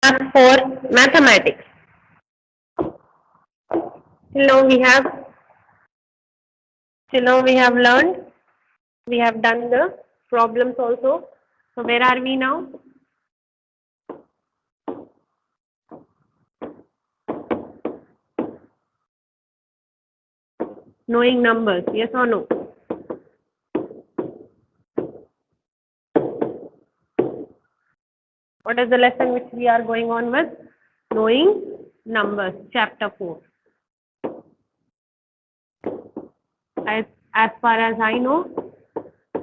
for mathematics. Till now we have learned, we have done the problems also. So where are we now? Knowing numbers, yes or no? What is the lesson which we are going on with? Knowing numbers, chapter 4. As far as I know,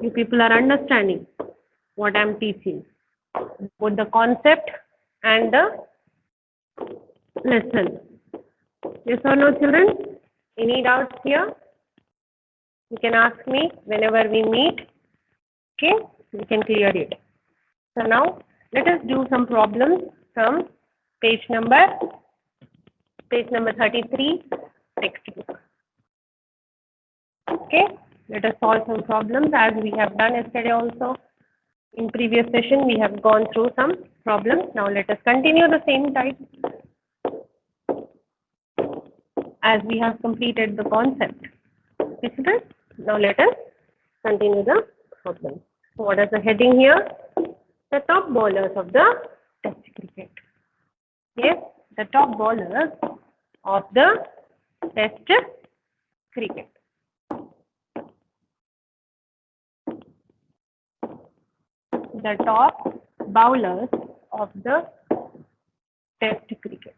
you people are understanding what I am teaching, both the concept and the lesson. Yes or no, children? Any doubts here? You can ask me whenever we meet. Okay, we can clear it. So now let us do some problems from page number 33 textbook. Okay, let us solve some problems as we have done yesterday also. In previous session we have gone through some problems. Now let us continue the same type as we have completed the concept. Okay, now let us continue the problem. So what is the heading here? The top bowlers of the Test cricket. Yes, the top bowlers of the Test cricket. The top bowlers of the Test cricket.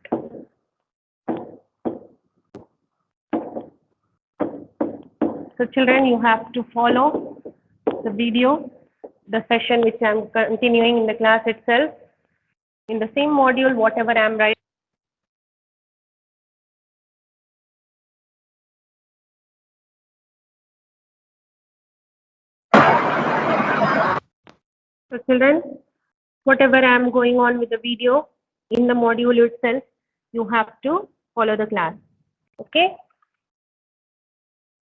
So children, you have to follow the video, the session which I am continuing in the class itself. In the same module, whatever I am writing. So children, whatever I am going on with the video in the module itself, you have to follow the class. Okay?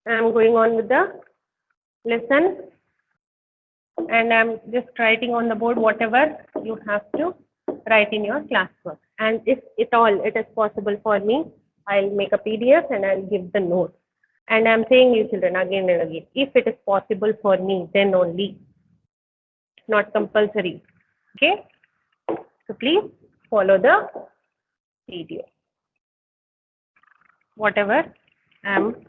I am going on with the lesson and I am just writing on the board whatever you have to write in your classwork. And if it is possible for me, I'll make a PDF and I'll give the notes. And I'm saying you children again and again, if it is possible for me, then only, not compulsory. Okay? So please follow the video, whatever I'm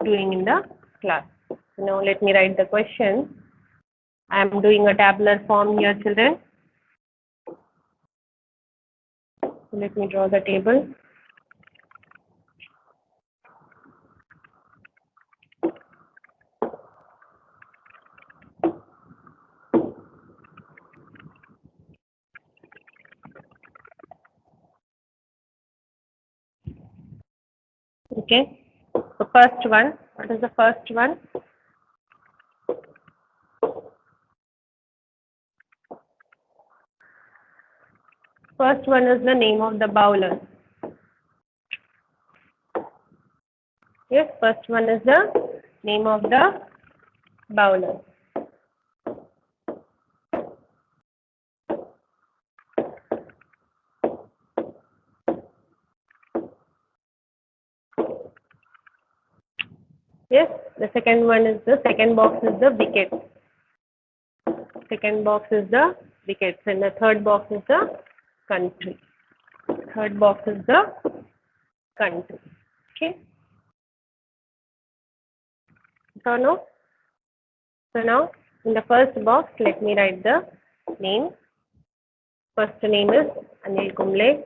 doing in the class. So now let me write the question. I'm doing a tabular form here, children. So let me draw the table. Okay. The first one, what is the first one? First one is the name of the bowler. Yes, first one is the name of the bowler. Yes, the second one is the second box is the wicket. Second box is the wickets and the third box is the country. Third box is the country. Okay. So now in the first box, let me write the name. First name is Anil Kumble.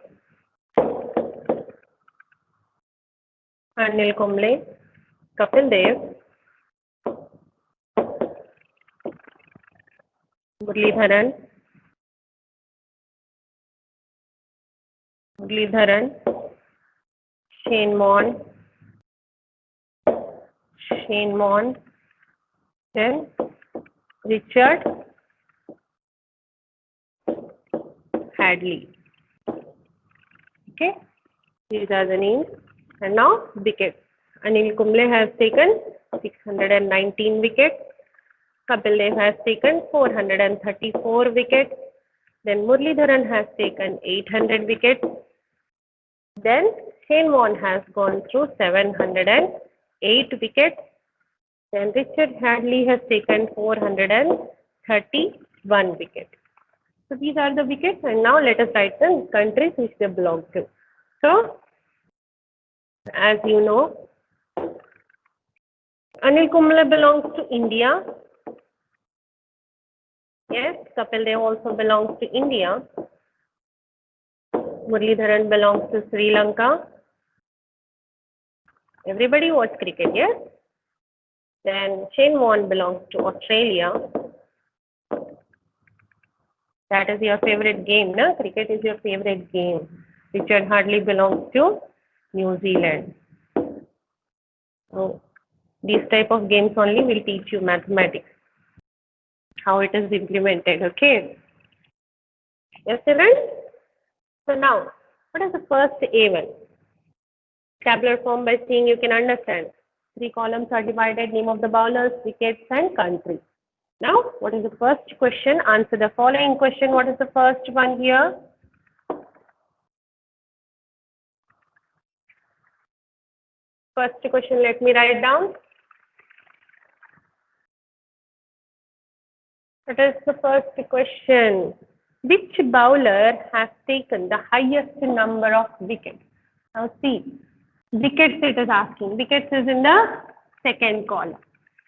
Anil Kumble, Kapil Dev, Muralidharan, Shane Mon, then Richard Hadley. Okay, these are the names. And now wickets. Anil Kumble has taken 619 wickets. Kapil Dev has taken 434 wickets. Then Muralidharan has taken 800 wickets. Then Shane Warne has gone through 708 wickets. Then Richard Hadley has taken 431 wickets. So these are the wickets, and now let us write the countries which they belong to. So, as you know, Anil Kumble belongs to India. Yes, Kapil Dev also belongs to India. Muralidharan belongs to Sri Lanka. Everybody watch cricket, yes? Then Shane Warne belongs to Australia. That is your favorite game, no? Cricket is your favorite game. Richard Hadley belongs to New Zealand. So these type of games only will teach you mathematics, how it is implemented, okay? Yes, children? So now, what is the first A1? Tabular form by seeing you can understand. 3 columns are divided, name of the bowlers, wickets and country. Now, what is the first question? Answer the following question. What is the first one here? First question, let me write down. That is the first question. Which bowler has taken the highest number of wickets? Now see, wickets it is asking. Wickets is in the second column.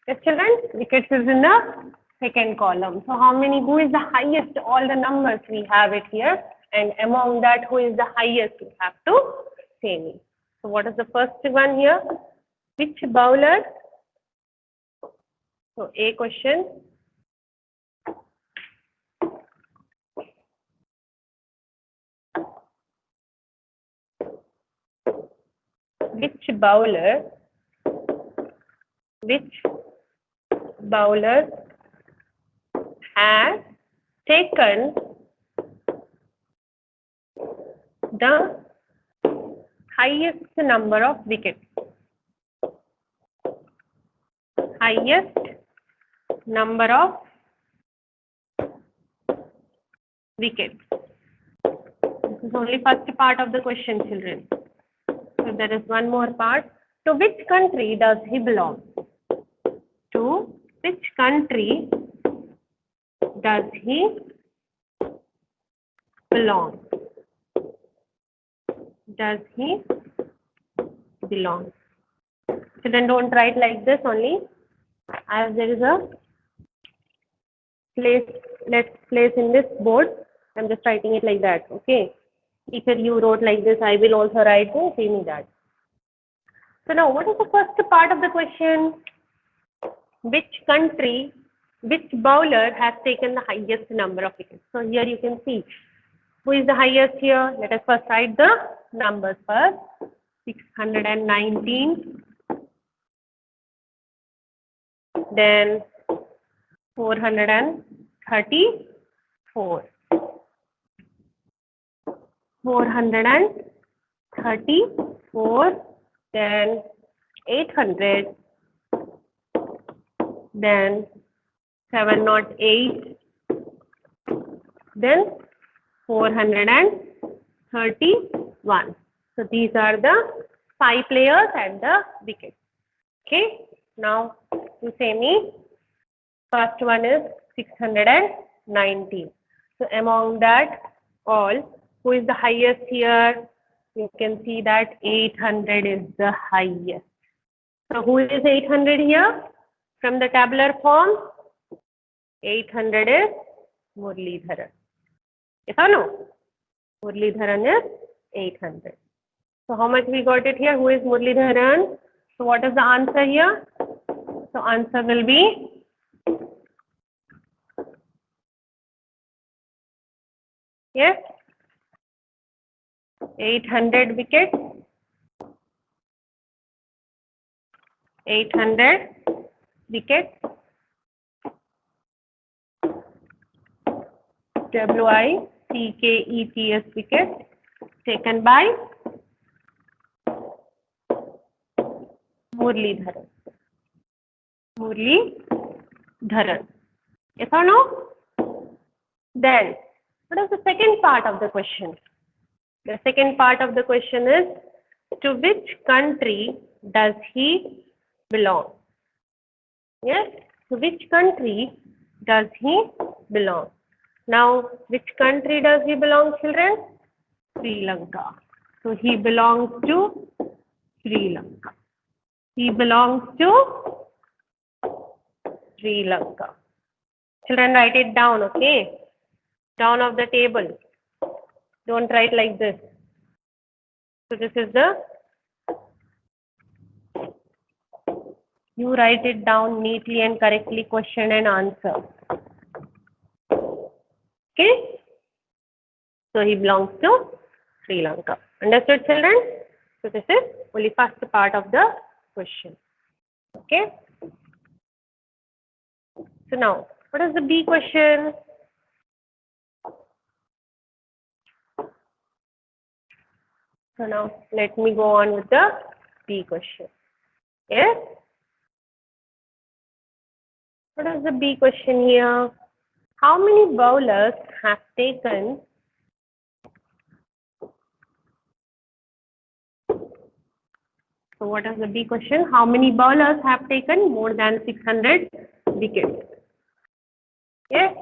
Yes, children? Wickets is in the second column. So how many, who is the highest? All the numbers we have it here. And among that, who is the highest? You have to say me. So what is the first one here? Which bowler? So A question. Which bowler has taken the highest number of wickets? Highest number of wickets. This is only first part of the question, children. So there is one more part. To which country does he belong? To which country does he belong? Does he belong? Children, don't write like this only. As there is a place, let's place in this board. I'm just writing it like that. Okay. If you wrote like this, I will also write the same that. So now, what is the first part of the question? Which country, which bowler has taken the highest number of wickets? So here you can see who is the highest here. Let us first write the numbers first. 619, then 434, 434, then 800, then 708, then 431. So these are the 5 players and the wickets. Okay. Now you say me. First one is 619. So among that all, who is the highest here? You can see that 800 is the highest. So who is 800 here? From the tabular form, 800 is Muralidharan. Yes or no? Muralidharan is 800. So how much we got it here? Who is Muralidharan? So what is the answer here? So answer will be yes, 800 wickets. 800 wickets. WICKETS wickets taken by Muralidharan. Muralidharan. Yes or no? Then What is the second part of the question? The second part of the question is, to which country does he belong? Yes, to which country does he belong? Now, which country does he belong, children? Sri Lanka. So he belongs to Sri Lanka. He belongs to Sri Lanka. Children, write it down, okay? Down of the table. Don't write like this. So this is the, you write it down neatly and correctly, question and answer. Okay? So he belongs to Sri Lanka. Understood, children? So this is only first part of the question. Okay? So now, what is the B question? So now, let me go on with the B question. Yes? What is the B question here? How many bowlers have taken So what is the B question? How many bowlers have taken more than 600 wickets? Yes?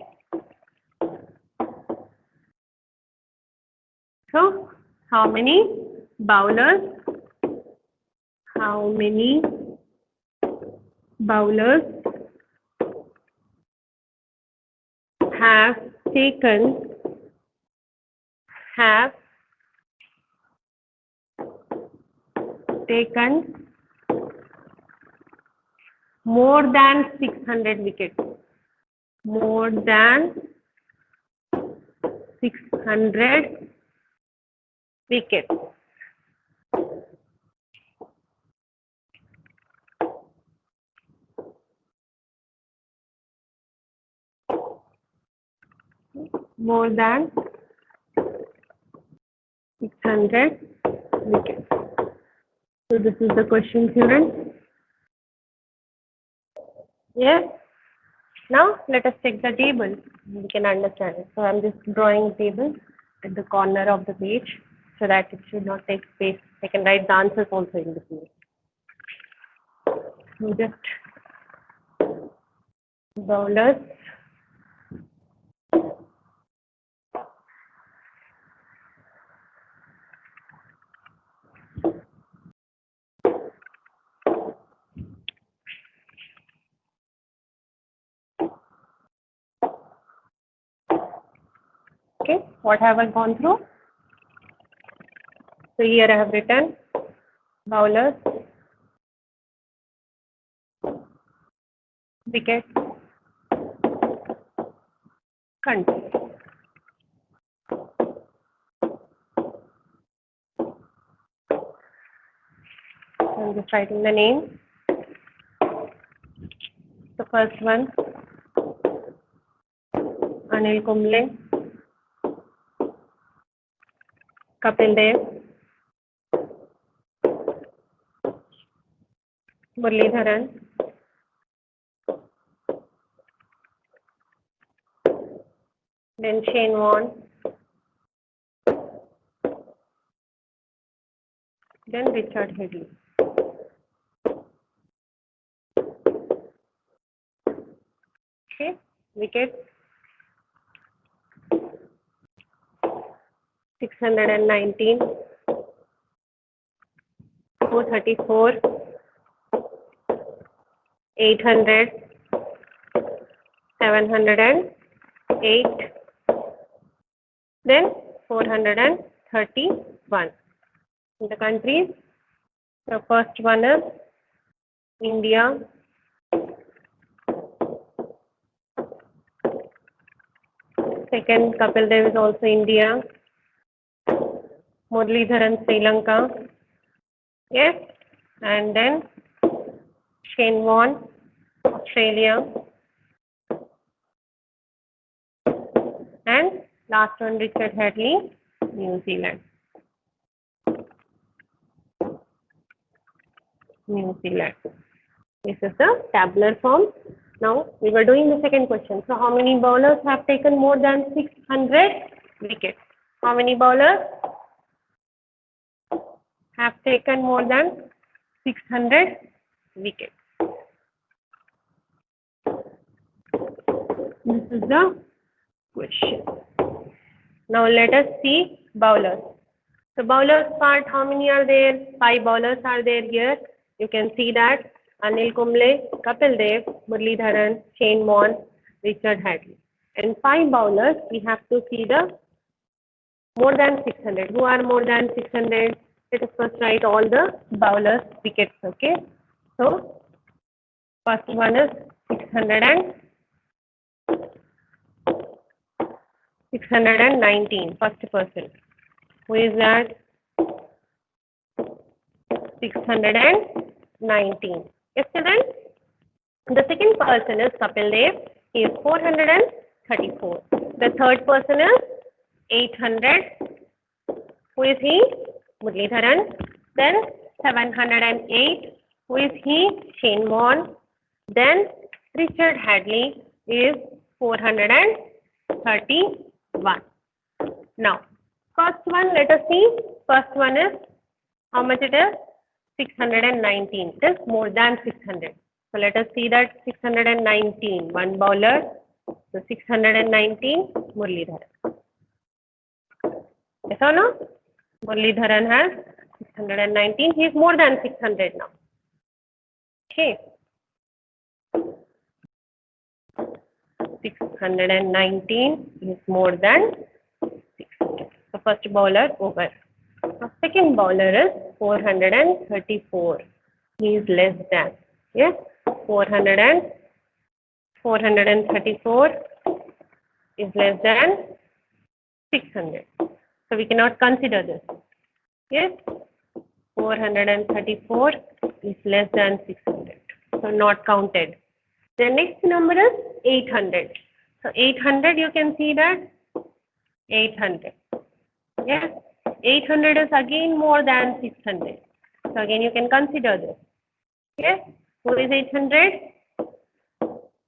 So how many bowlers have taken more than 600 wickets? More than 600 wickets. More than 600 wickets. So this is the question, children. Yes. Now let us check the table. We can understand it. So I'm just drawing a table at the corner of the page so that it should not take space. I can write the answers also in the page. So just bowlers. Okay, what have I gone through? So here I have written bowlers, wicket, country. I'm just writing the name. The first one, Anil Kumble, Kapil Dev, Muralidharan, then Shane Warne, then Richard Headley. Okay, wickets 619, 434, 800, 708, then 431. In the countries, the first one is India, second Kapil Dev is also India, Muralidharan Sri Lanka, yes, and then Shane Warne Australia, and last one Richard Headley New Zealand. This is the tabular form. Now we were doing the second question. So how many bowlers have taken more than 600 wickets. How many bowlers have taken more than 600 wickets? This is the question. Now let us see bowlers. So bowlers part, how many are there? 5 bowlers are there here. You can see that Anil Kumble, Kapil Dev, Muralidharan, Shane Warne, Richard Hadley. And 5 bowlers, we have to see the more than 600. Who are more than 600? Let us first write all the bowlers' wickets, okay? So, first one is 619, first person. Who is that? 619. Yes, children? The second person is Kapil Dev. He is 434. The third person is 800. Who is he? Muralidharan. Then 708. Who is he? Shane Warne. Then Richard Hadley is 431. Now, first one, let us see. First one is, how much it is? 619. It is more than 600. So let us see that 619. One bowler. So 619, Muralidharan. Yes or no? Muralidharan has 619. He is more than 600 now. Okay. 619 is more than 600. So first bowler over. The second bowler is 434. He is less than. Yes, 434 is less than 600. So we cannot consider this. Yes, 434 is less than 600. So not counted. The next number is 800. So 800, you can see that 800. Yes, 800 is again more than 600. So again you can consider this. Yes, who is 800?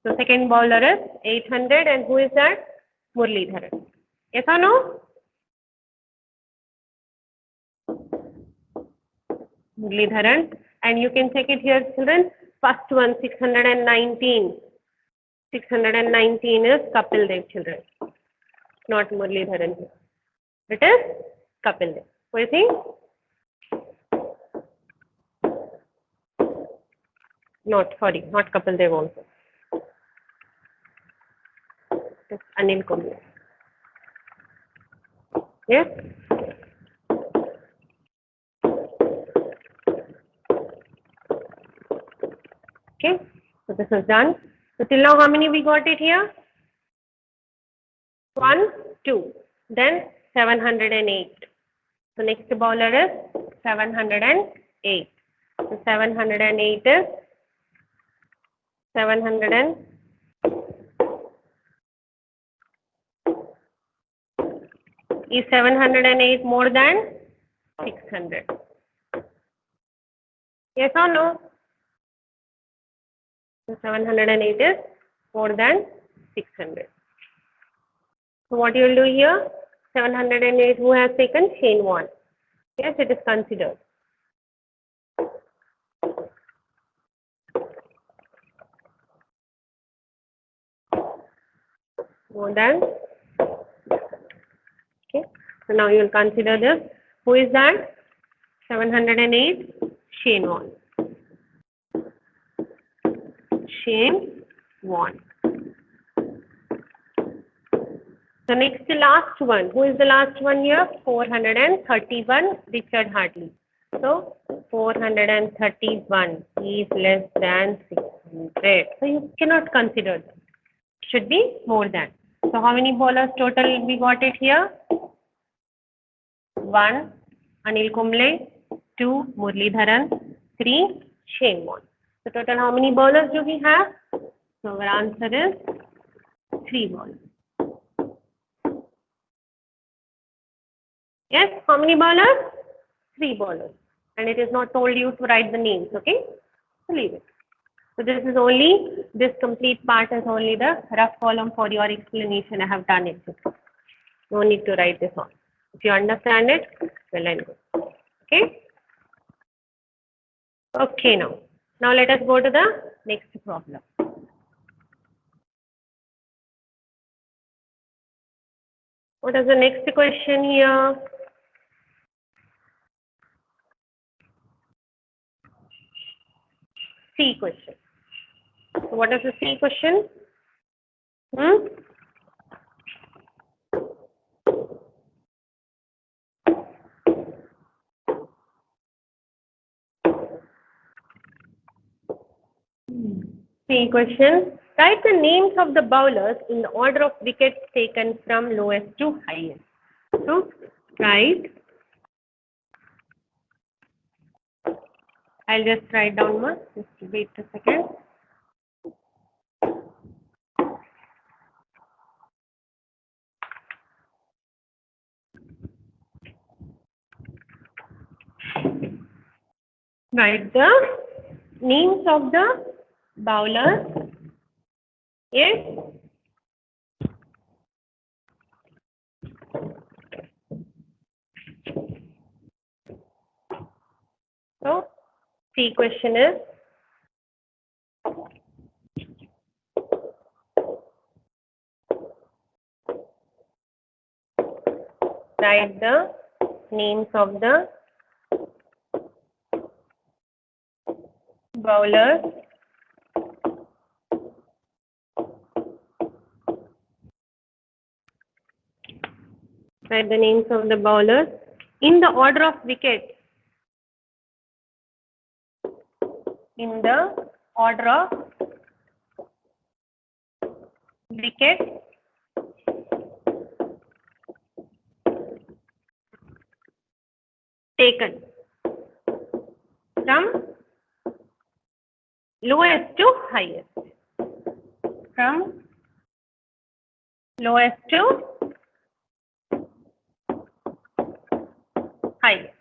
So second bowler is 800, and who is that? Muralidharan. Yes or no? Muralidharan. And you can check it here, children. First one, 619. 619 is Kapil Dev, children. Not Muralidharan here. It is Kapil Dev. What do you think? Not Kapil Dev also. It's Anil Kumble. Yes? Okay, so this is done. So till now, how many we got it here? 1, 2. Then 708. So next bowler is 708. So 708 is 700 is 708 more than 600? Yes or no? So 708 is more than 600. So what you will do here? 708, who has taken? Shane Warne. Yes, it is considered. More than. Okay. So now you will consider this. Who is that? 708, Shane Warne. Shane Warne. So next, the last one. Who is the last one here? 431, Richard Hadley. So 431 is less than 600. So you cannot consider that. Should be more than. So how many bowlers total we got it here? 1, Anil Kumble. 2, Muralidharan. 3, Shane Warne. So total how many bowlers do we have? So our answer is 3 bowlers. Yes, how many bowlers? 3 bowlers. And it is not told you to write the names, okay? So leave it. So this complete part is only the rough column for your explanation. I have done it. No need to write this all. If you understand it, well and good. Okay. Okay, now let us go to the next problem. What is the next question here? C question. So what is the C question? C question. Write the names of the bowlers in the order of wickets taken from lowest to highest. So write. I'll just write down one. Just wait a second. Write the names of the bowlers. Yes. So C question is write the names of the bowlers write the names of the bowlers in the order of wicket. In the order of wicket taken from lowest to highest. From lowest to highest.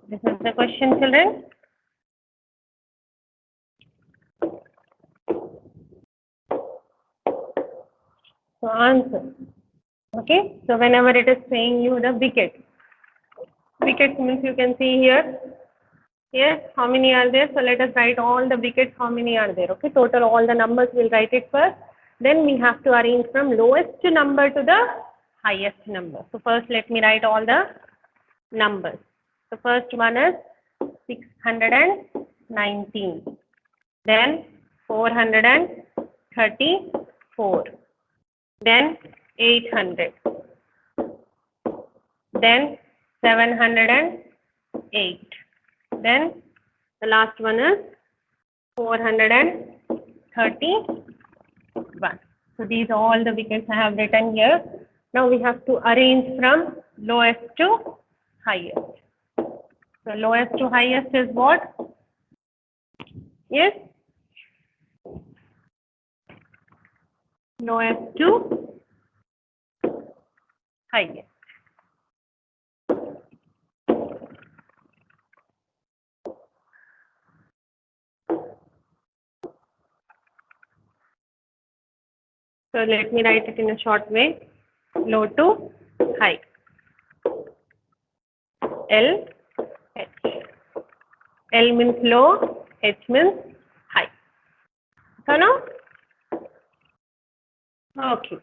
This is the question, children. So answer. Okay. So whenever it is saying you the wicket. Wickets means you can see here. Yes, how many are there? So let us write all the wickets, how many are there. Okay, total all the numbers, we'll write it first. Then we have to arrange from lowest number to the highest number. So first let me write all the numbers. The first one is 619. Then 434. Then 800. Then 708. Then the last one is 431. So these are all the wickets I have written here. Now we have to arrange from lowest to highest. So lowest to highest is what? Yes? Lowest to highest. So let me write it in a short way. Low to high. L, H. L means low, H means high. So now? Okay.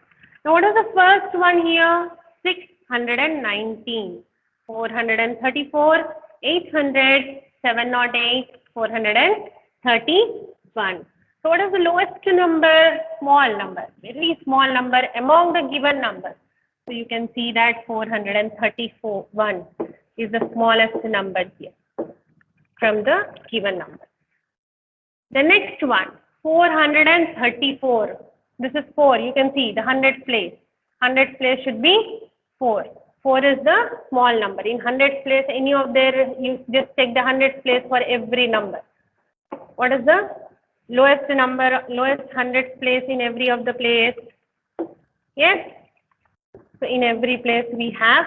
Now what is the first one here? 619, 434, 800, 708, 431. So what is the lowest number? Small number, very small number among the given numbers. So you can see that 431 is the smallest number here from the given number. The next one, 434. This is 4. You can see the 100th place. 100th place should be 4. 4 is the small number. In 100th place, any of their, you just take the 100th place for every number. What is the lowest number, lowest 100th place in every of the place? Yes? So in every place we have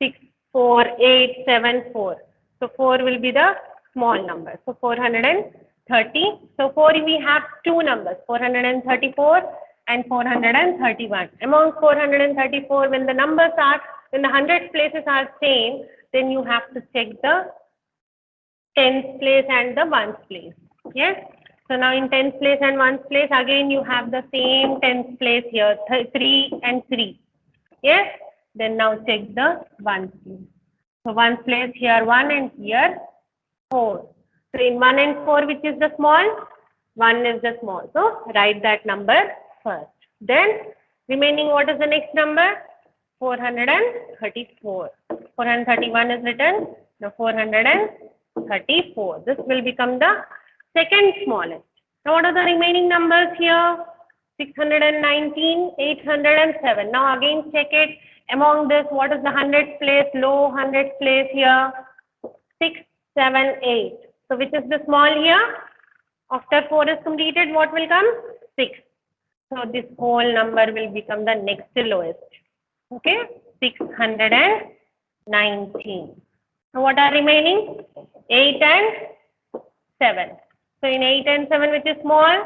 6, 4, 8, 7, 4. So 4 will be the small number. So 430. So 4 we have two numbers, 434 and 431. Among 434, when the hundreds places are same, then you have to check the tens place and the ones place. Yes. So now in tens place and ones place, again you have the same tens place here, 3 and 3. Yes. Then now check the ones place. So ones place here 1 and here 4. So in 1 and 4, which is the small? 1 is the small. So write that number first. Then remaining, what is the next number? 434. 431 is written. Now 434. This will become the second smallest. Now what are the remaining numbers here? 619, 807. Now again check it. Among this, what is the hundreds place? Low hundreds place here? 6, 7, 8. So which is the small here? After 4 is completed, what will come? 6. So this whole number will become the next lowest. Okay, 619. So what are remaining? 8 and 7. So in 8 and 7, which is small?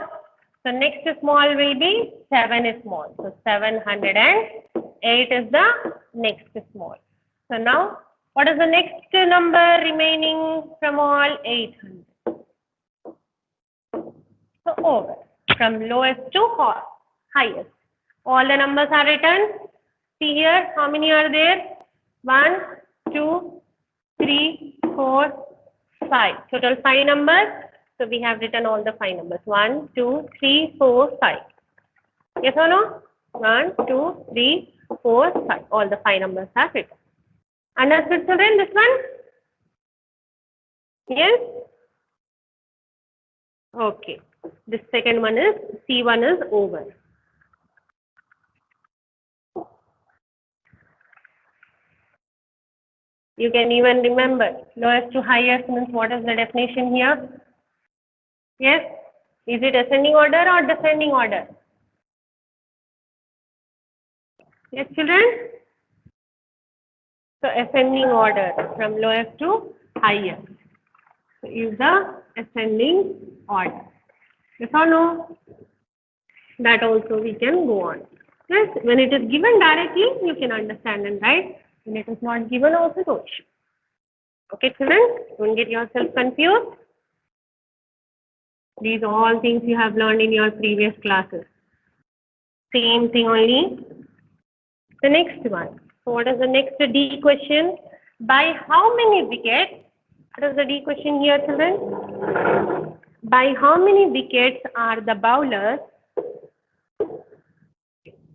So next small will be 7 is small. So 708 is the next small. So now, what is the next number remaining from all? 800. So over, from lowest to highest. All the numbers are written. See here, how many are there? 1, 2, 3, 4, 5. Total 5 numbers. So we have written all the 5 numbers. 1, 2, 3, 4, 5. Yes or no? 1, 2, 3, 4, 5. All the 5 numbers are written. Understood, children, this one? Yes? Okay. This second one is, C1 is over. You can even remember, lowest to highest means what is the definition here? Yes? Is it ascending order or descending order? Yes, children? So ascending order from lowest to highest. So is the ascending order. Yes or no? That also we can go on. Yes, when it is given directly, you can understand and write. When it is not given, also don't issue. Okay, children? Don't get yourself confused. These are all things you have learned in your previous classes. Same thing only. The next one. So what is the next D question? By how many wickets? What is the D question here, children? By how many wickets are the bowlers?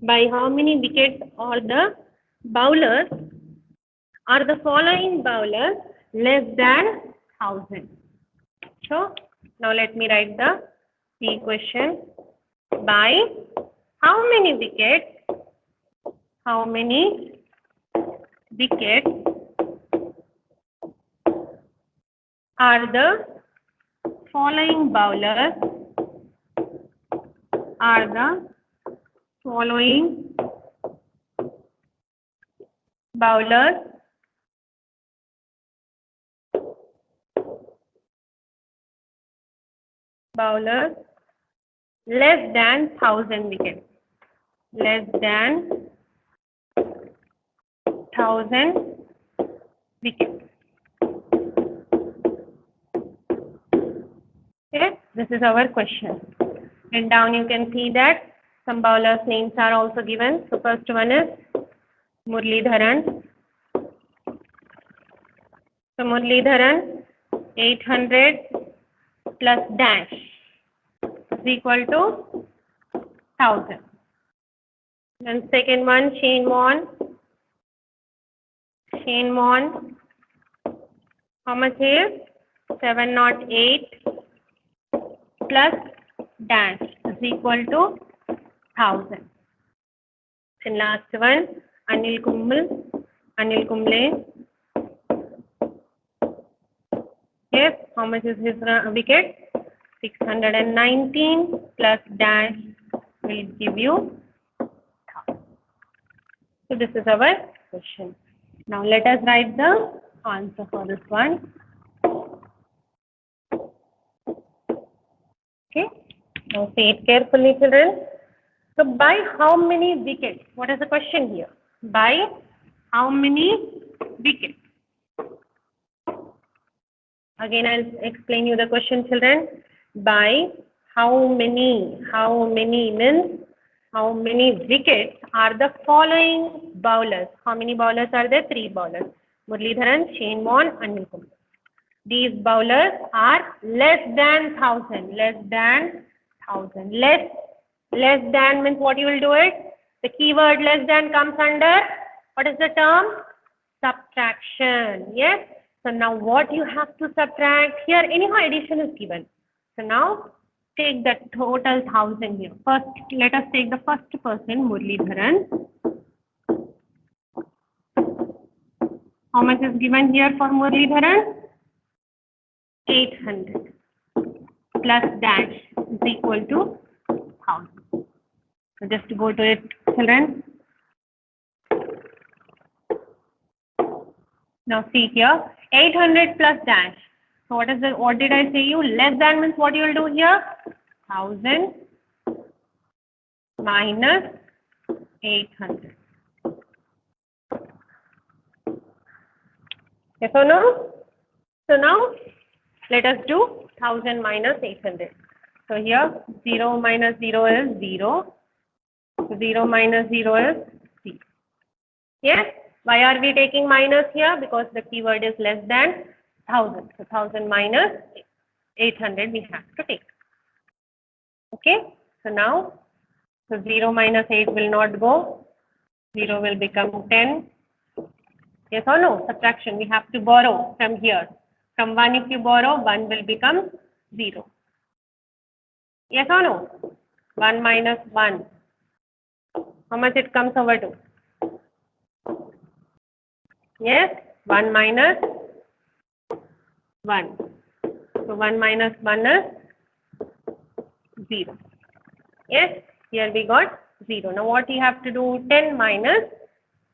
By how many wickets are the bowlers? Are the following bowlers less than 1000? So now let me write the D question. By how many wickets? How many wickets are the following bowlers? Are the following bowlers less than 1000 wickets? Less than 1000 wickets. Okay, this is our question. And down you can see that some bowlers' names are also given. So first one is Muralidharan. So Muralidharan 800 plus dash is equal to 1000. Then second one, Shane Warne. Shane Warne, how much is 708 plus dash is equal to 1000. And last one, Anil Kumble. Yes, how much is his wicket? 619 plus dash will give you 1000. So this is our question. Now let us write the answer for this one. Okay. Now say it carefully, children. So by how many wickets? What is the question here? By how many wickets? Again, I'll explain you the question, children. By how many means how many wickets are the following bowlers? How many bowlers are there? 3 bowlers. Muralidharan, Shane Warne, Anil Kumble. These bowlers are less than 1000. Less than 1000. Less than means what you will do it? The keyword less than comes under, what is the term? Subtraction. Yes. So now what you have to subtract here? Anyhow, addition is given. So now take the total 1000 here. First, let us take the first person, Muralidharan. How much is given here for Muralidharan? 800 plus dash is equal to 1000. So just to go to it, children. Now see here, 800 plus dash. So what did I say you? Less than means what you will do here? 1000 minus 800. Yes or no? So now let us do 1000 minus 800. So here 0 minus 0 is 0. 0 minus 0 is 0. Yes? Why are we taking minus here? Because the keyword is less than 1000. So 1000 minus 800 we have to take. Okay? So now, 0 minus 8 will not go. 0 will become 10. Yes or no? Subtraction. We have to borrow from here. From 1 if you borrow, 1 will become 0. Yes or no? 1 minus 1. How much it comes over to? Yes? 1 minus 1. So 1 minus 1 is 0. Yes? Here we got 0. Now what you have to do? 10 minus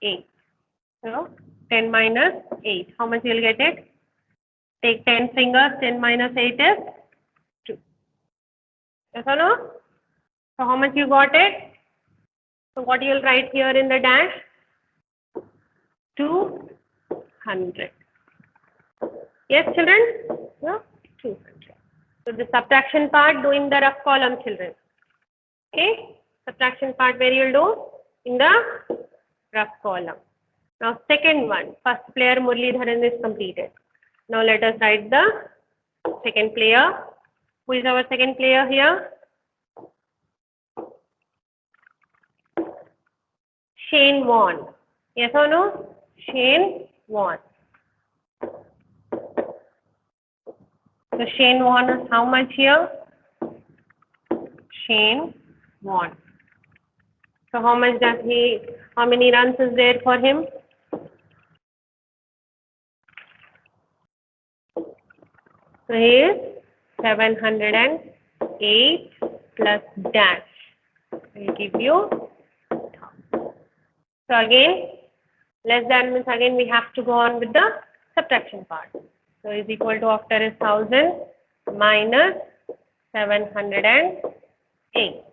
8. So 10 minus 8. How much you will get it? Take 10 fingers. 10 minus 8 is 2. Yes or no? So how much you got it? So what you will write here in the dash? 200. Yes, children? Yeah, 200. So the subtraction part, do in the rough column, children. Okay? Subtraction part where you will do? In the rough column. Now second one, first player Muralidharan is completed. Now let us write the second player. Who is our second player here? Shane Warne. Yes or no? Shane Warne. So Shane Warne is how much here? Shane Warne. So how much does he, how many runs is there for him? So he is 708 plus dash will give you 1000. So again, less than means again we have to go on with the subtraction part. So is equal to after is 1000 minus 708.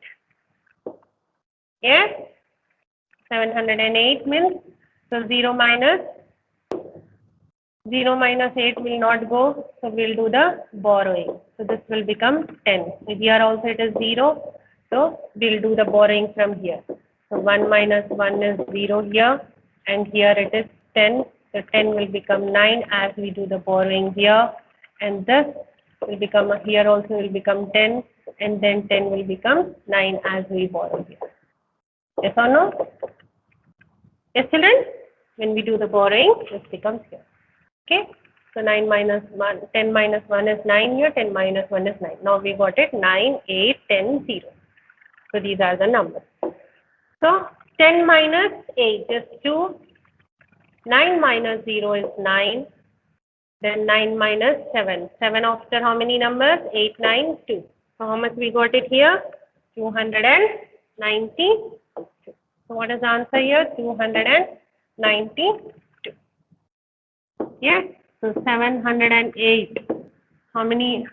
Yes? 708 means, so 0 minus 8 will not go, so we'll do the borrowing. So this will become 10. So here also it is 0, so we'll do the borrowing from here. So 1 minus 1 is 0 here, and here it is 10. So 10 will become 9 as we do the borrowing here, and this will become, here also will become 10, and then 10 will become 9 as we borrow here. Yes or no? Yes, children? When we do the borrowing, this becomes here. Okay? So 9 minus 1, 10 minus 1 is 9 here, 10 minus 1 is 9. Now we got it 9, 8, 10, 0. So these are the numbers. So 10 minus 8 is 2. 9 minus 0 is 9. Then 9 minus 7. 7 after how many numbers? 8, 9, 2. So how much we got it here? 292. So what is the answer here? 292. Yes. So 708. How many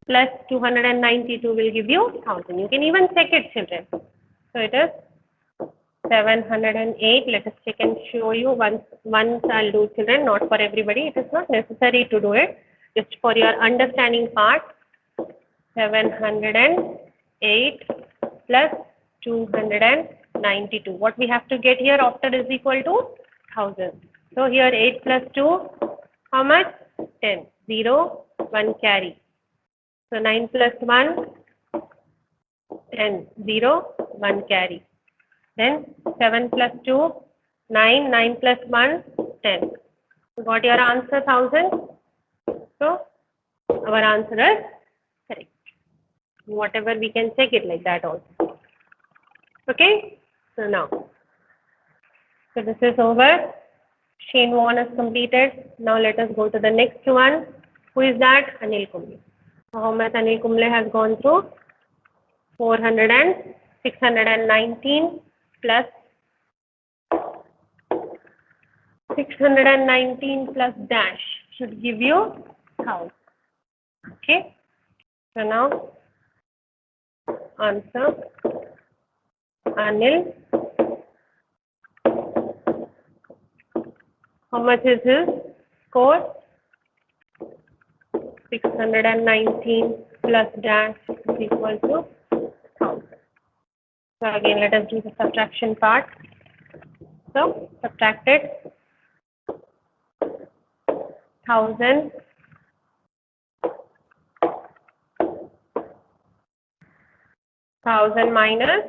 plus 292 will give you 1000. You can even check it, children. So So it is 708. Let us check and show you once I'll do, children, not for everybody. It is not necessary to do it. Just for your understanding part. 708 plus 292. What we have to get here after is equal to 1000. So here 8 plus 2, how much? 10. 0, 1 carry. So 9 plus 1, 10. 0, 1 carry. Then 7 plus 2, 9. 9 plus 1, 10. You got your answer 1000. So our answer is correct. Whatever we can check it like that also. Okay. So now, so this is over. Shane 1 is completed. Now let us go to the next one. Who is that? Anil Kumble. So how much Anil Kumble has gone through? 400 and 619 plus 619 plus dash should give you 1000. Okay. So now answer Anil. How much is his score? 619 plus dash is equal to 1000. So again, let us do the subtraction part. So subtracted 1000 minus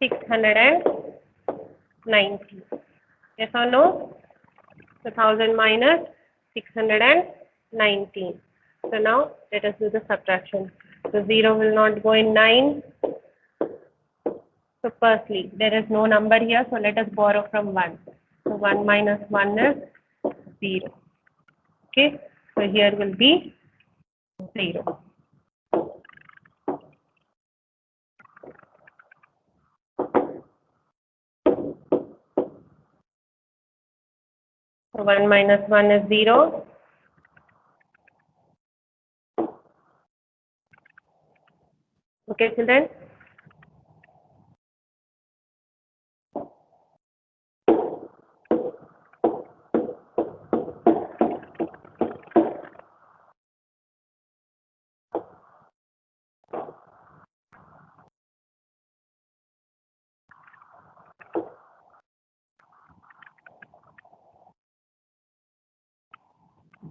690. Yes or no? So 1000 minus 619. So now let us do the subtraction. So 0 will not go in 9. So firstly, there is no number here. So let us borrow from 1. So 1 minus 1 is 0. Okay. So here will be 0. So 1 minus 1 is 0. Okay, children.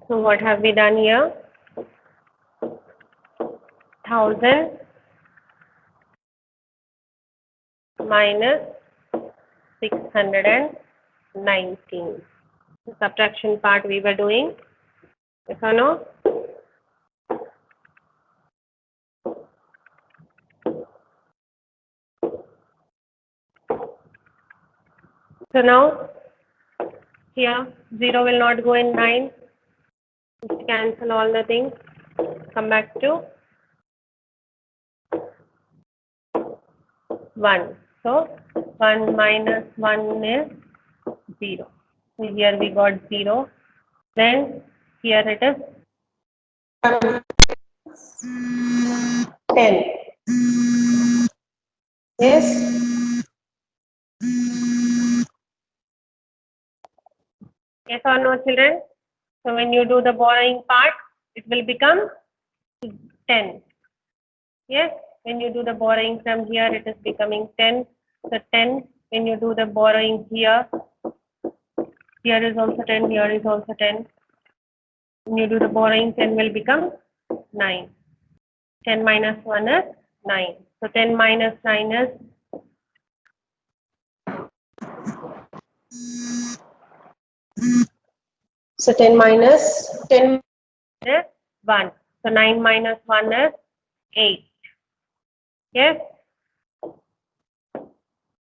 So what have we done here? 1000 minus 619. The subtraction part we were doing. Yes or no? So now here 0 will not go in 9. Just cancel all the things. Come back to 1. So 1 minus 1 is 0. So here we got 0. Then here it is 10. Yes. Yes or no, children? So when you do the borrowing part, it will become 10. Yes. When you do the borrowing from here, it is becoming 10. So 10. When you do the borrowing here, here is also 10. Here is also 10. When you do the borrowing, 10 will become 9. 10 minus 1 is 9. So 10 minus 9 is 10 is 1. So 9 minus 1 is 8. Yes?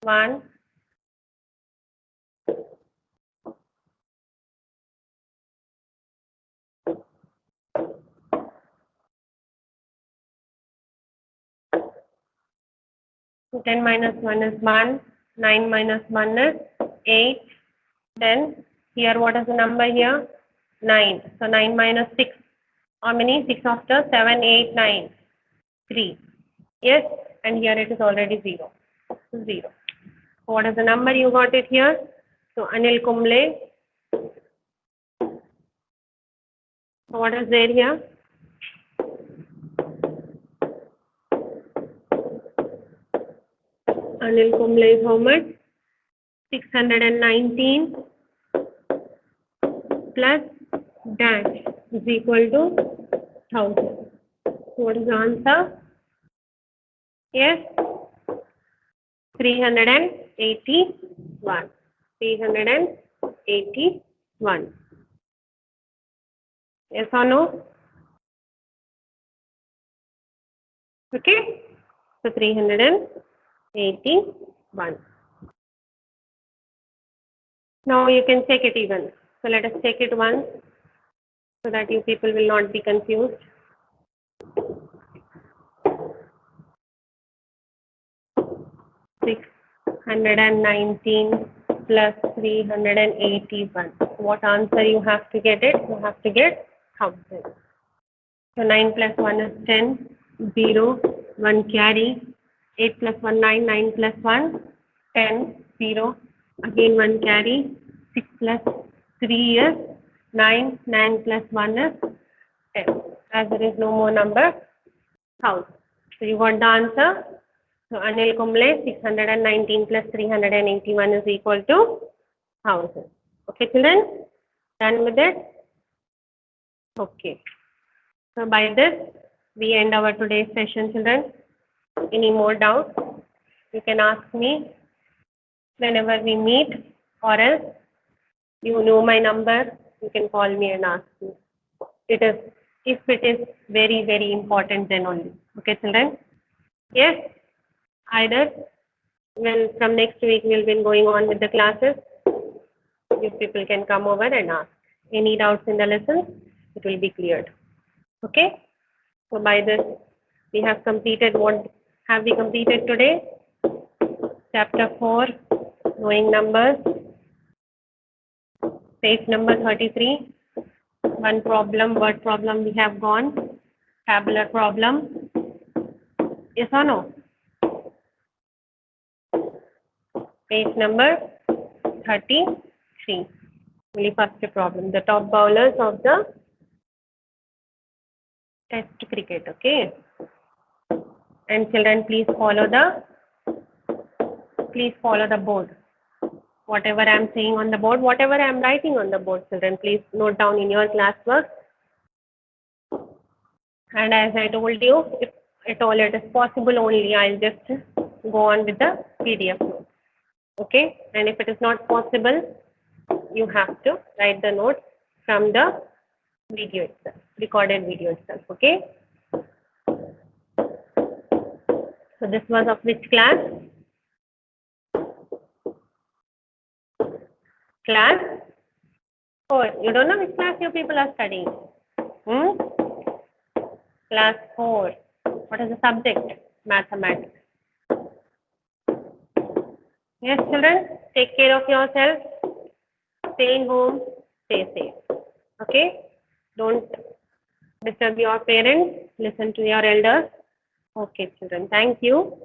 1. So 10 minus 1 is 1. 9 minus 1 is 8. Then here what is the number here? 9. So 9 minus 6. How many? 6 after 7, 8, 9, 3. Yes, and here it is already 0. 0. What is the number you got it here? So Anil Kumble. What is there here? Anil Kumble is how much? 619 plus dash is equal to 1000. What is the answer? Yes, 381. 381. Yes or no? Okay. So 381. Now you can check it even. So let us check it once so that you people will not be confused. 619 plus 381. What answer you have to get it? You have to get 1000. So 9 plus 1 is 10, 0, 1 carry, 8 plus 1, 9, 9 plus 1, 10, 0, again 1 carry, 6 plus 3 is 9, 9 plus 1 is 10. As there is no more number, 1000. So you got the answer. So Anil Kumble, 619 plus 381 is equal to 1000. Okay, children? Done with it? Okay. So by this, we end our today's session, children. Any more doubts? You can ask me whenever we meet, or else you know my number. You can call me and ask me. It is, if it is very, very important, then only. Okay, children? Yes? Either when from next week we'll be going on with the classes, you people can come over and ask. Any doubts in the lessons, it will be cleared. Okay? So by this, we have completed. What have we completed today? Chapter 4, knowing numbers. Page number 33. One problem, word problem we have gone. Tabular problem. Yes or no? Page number 33. Only first problem. The top bowlers of the Test cricket. Okay. And children, please follow the board. Whatever I am saying on the board, whatever I am writing on the board, children, please note down in your classwork. And as I told you, if at all it is possible, only I'll just go on with the PDF notes. Okay. And if it is not possible, you have to write the notes from the video itself, recorded video itself. Okay. So this was of which class? Class 4. You don't know which class you people are studying? Class 4. What is the subject? Mathematics. Yes, children, take care of yourself. Stay in home. Stay safe. Okay? Don't disturb your parents. Listen to your elders. Okay, children. Thank you.